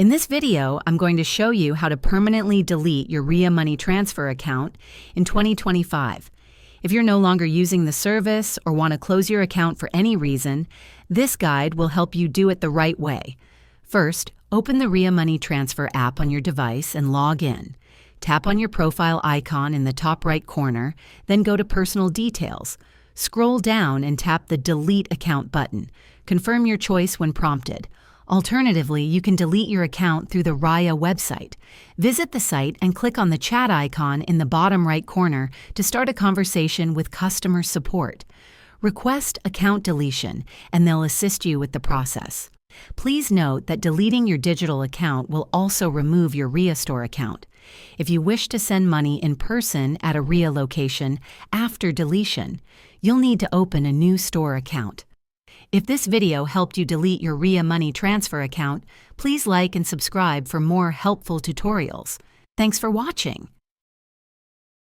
In this video, I'm going to show you how to permanently delete your Ria Money Transfer account in 2025. If you're no longer using the service or want to close your account for any reason, this guide will help you do it the right way. First, open the Ria Money Transfer app on your device and log in. Tap on your profile icon in the top right corner, then go to Personal Details. Scroll down and tap the Delete Account button. Confirm your choice when prompted. Alternatively, you can delete your account through the Ria website. Visit the site and click on the chat icon in the bottom right corner to start a conversation with customer support. Request account deletion, and they'll assist you with the process. Please note that deleting your digital account will also remove your Ria Store account. If you wish to send money in person at a Ria location after deletion, you'll need to open a new store account. If this video helped you delete your Ria Money Transfer account, please like and subscribe for more helpful tutorials. Thanks for watching.